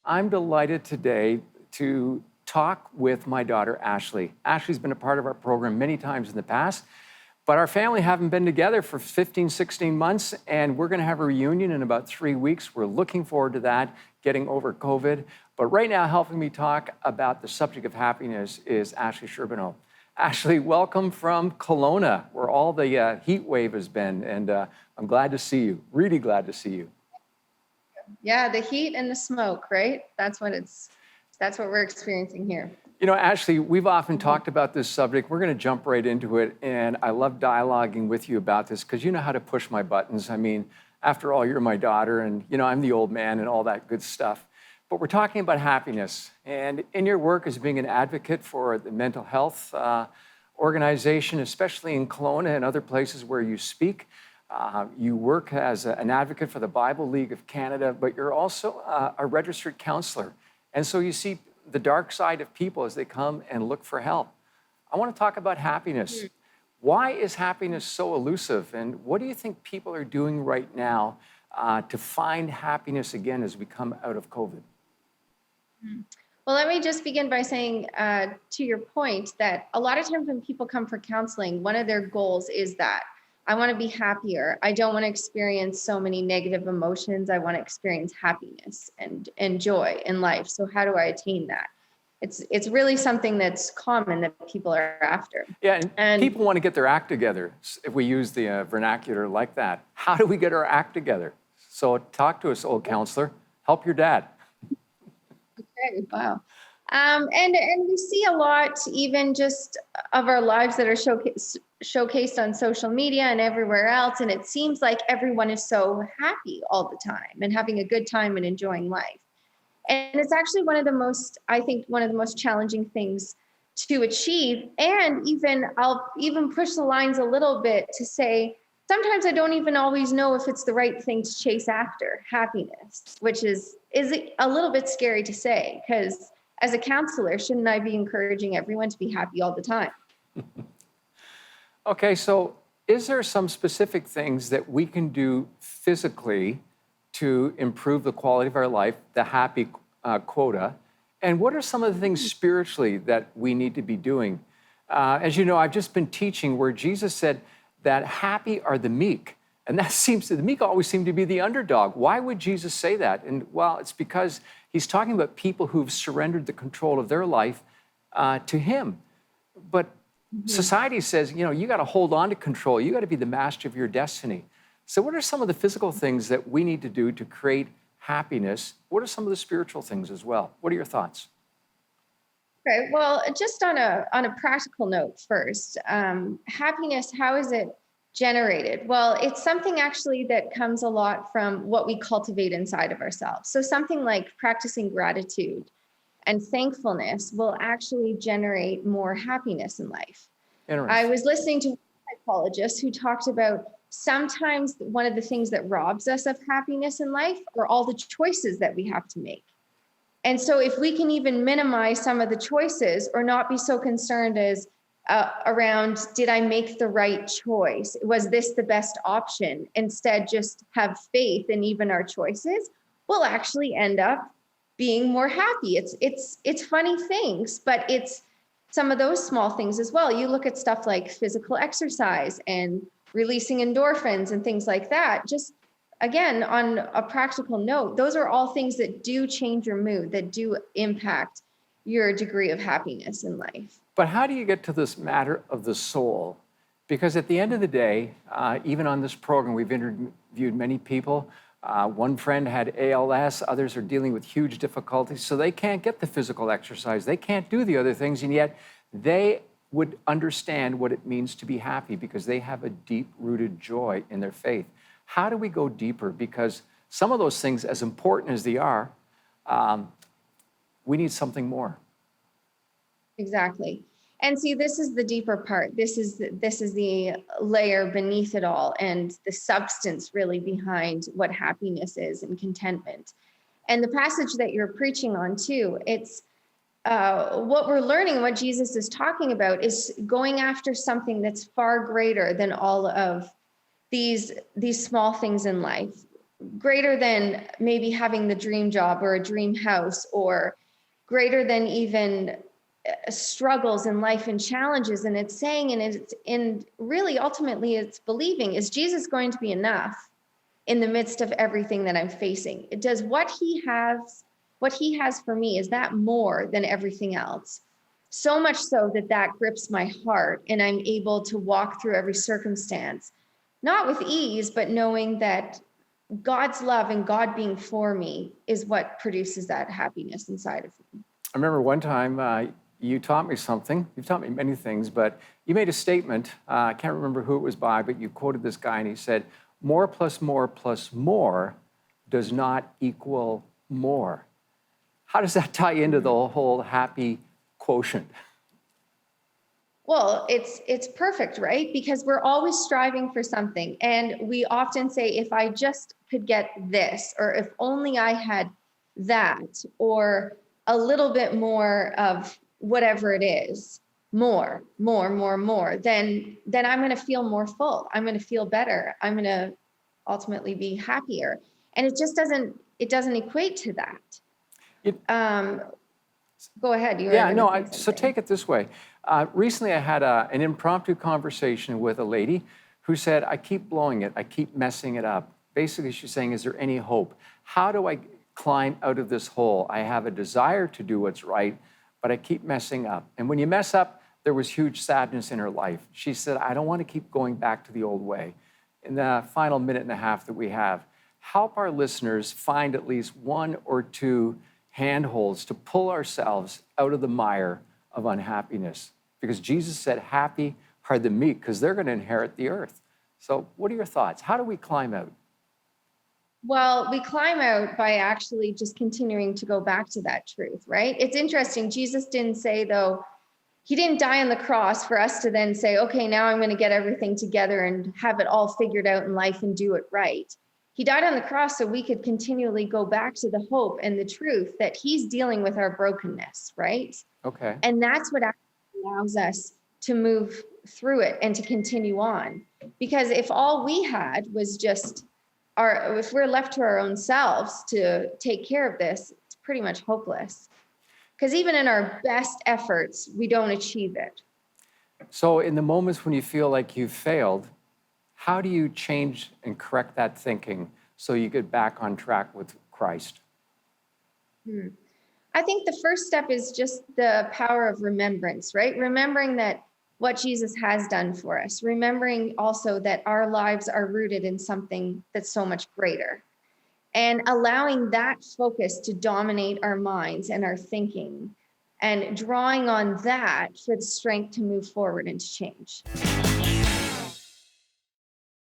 I'm delighted today to talk with my daughter, Ashley. Ashley's been a part of our program many times in the past, but our family haven't been together for 15, 16 months, and we're gonna have a reunion in about 3 weeks. We're looking forward to that, getting over COVID. But right now, helping me talk about the subject of happiness is Ashley Sherbino. Ashley, welcome from Kelowna, where all the heat wave has been, and I'm glad to see you, really glad to see you. Yeah, the heat and the smoke, right? That's what we're experiencing here. You know, Ashley, we've often talked about this subject. We're going to jump right into it, and I love dialoguing with you about this because you know how to push my buttons. I mean, after all, you're my daughter, and you know, I'm the old man and all that good stuff. But we're talking about happiness, and in your work as being an advocate for the mental health organization, especially in Kelowna and other places where you speak, you work as an advocate for the Bible League of Canada, but you're also a registered counselor. And so you see the dark side of people as they come and look for help. I want to talk about happiness. Why is happiness so elusive? And what do you think people are doing right now to find happiness again as we come out of COVID? Well, let me just begin by saying to your point that a lot of times when people come for counseling, one of their goals is that I want to be happier. I don't want to experience so many negative emotions. I want to experience happiness and joy in life. So how do I attain that? It's really something that's common that people are after. Yeah, and people want to get their act together, if we use the vernacular like that. How do we get our act together? So talk to us, old counselor. Help your dad. Okay, wow. And we see a lot, even just of our lives that are showcased on social media and everywhere else. And it seems like everyone is so happy all the time and having a good time and enjoying life. And it's actually one of the most challenging things to achieve. And I'll even push the lines a little bit to say, sometimes I don't even always know if it's the right thing to chase after happiness, which is a little bit scary to say, because as a counselor, shouldn't I be encouraging everyone to be happy all the time? Okay, so is there some specific things that we can do physically to improve the quality of our life, the happy quota? And what are some of the things spiritually that we need to be doing? As you know, I've just been teaching where Jesus said that happy are the meek. And the meek always seem to be the underdog. Why would Jesus say that? And well, it's because he's talking about people who've surrendered the control of their life to him. But society says, you know, you got to hold on to control. You got to be the master of your destiny. So what are some of the physical things that we need to do to create happiness? What are some of the spiritual things as well? What are your thoughts? Okay, well, just on a practical note first, happiness, how is it generated? Well, it's something actually that comes a lot from what we cultivate inside of ourselves. So something like practicing gratitude and thankfulness will actually generate more happiness in life. I was listening to a psychologist who talked about sometimes one of the things that robs us of happiness in life are all the choices that we have to make. And so if we can even minimize some of the choices or not be so concerned as around, did I make the right choice? Was this the best option? Instead, just have faith in even our choices, we'll actually end up being more happy. It's funny things, but it's some of those small things as well. You look at stuff like physical exercise and releasing endorphins and things like that. Just again, on a practical note, those are all things that do change your mood, that do impact your degree of happiness in life. But how do you get to this matter of the soul? Because at the end of the day, even on this program, we've interviewed many people. One friend had ALS, others are dealing with huge difficulties, so they can't get the physical exercise. They can't do the other things, and yet they would understand what it means to be happy because they have a deep-rooted joy in their faith. How do we go deeper? Because some of those things, as important as they are, we need something more. Exactly. And see, this is the deeper part. This is the layer beneath it all and the substance really behind what happiness is and contentment. And the passage that you're preaching on too, it's what we're learning, what Jesus is talking about is going after something that's far greater than all of these small things in life. greater than maybe having the dream job or a dream house, or greater than even struggles in life and challenges. And it's saying, and it's in really ultimately it's believing, is Jesus going to be enough in the midst of everything that I'm facing? Does what he has for me, is that more than everything else? So much so that that grips my heart and I'm able to walk through every circumstance, not with ease, but knowing that God's love and God being for me is what produces that happiness inside of me. I remember one time you taught me something. You've taught me many things, but you made a statement. I can't remember who it was by, but you quoted this guy and he said, more plus more plus more does not equal more. How does that tie into the whole happy quotient? Well, it's perfect, right? Because we're always striving for something. And we often say, if I just could get this, or if only I had that, or a little bit more of whatever it is, more, then I'm going to feel more full. I'm going to feel better. I'm going to ultimately be happier. And it just doesn't equate to that. Go ahead. So take it this way. Recently, I had an impromptu conversation with a lady who said, I keep blowing it. I keep messing it up. Basically, she's saying, is there any hope? How do I climb out of this hole? I have a desire to do what's right, but I keep messing up. And when you mess up, there was huge sadness in her life. She said, I don't want to keep going back to the old way. In the final minute and a half that we have, help our listeners find at least one or two handholds to pull ourselves out of the mire of unhappiness. Because Jesus said, happy are the meek, because they're going to inherit the earth. So what are your thoughts? How do we climb out? Well, we climb out by actually just continuing to go back to that truth, right? It's interesting. Jesus didn't say, though, he didn't die on the cross for us to then say, okay, now I'm going to get everything together and have it all figured out in life and do it right. He died on the cross so we could continually go back to the hope and the truth that he's dealing with our brokenness, right? Okay. And that's what actually allows us to move through it and to continue on. Because if all we had was just if we're left to our own selves to take care of this, it's pretty much hopeless. Because even in our best efforts, we don't achieve it. So in the moments when you feel like you've failed, how do you change and correct that thinking so you get back on track with Christ? I think the first step is just the power of remembrance, right? Remembering that what Jesus has done for us, remembering also that our lives are rooted in something that's so much greater, and allowing that focus to dominate our minds and our thinking, and drawing on that for the strength to move forward and to change.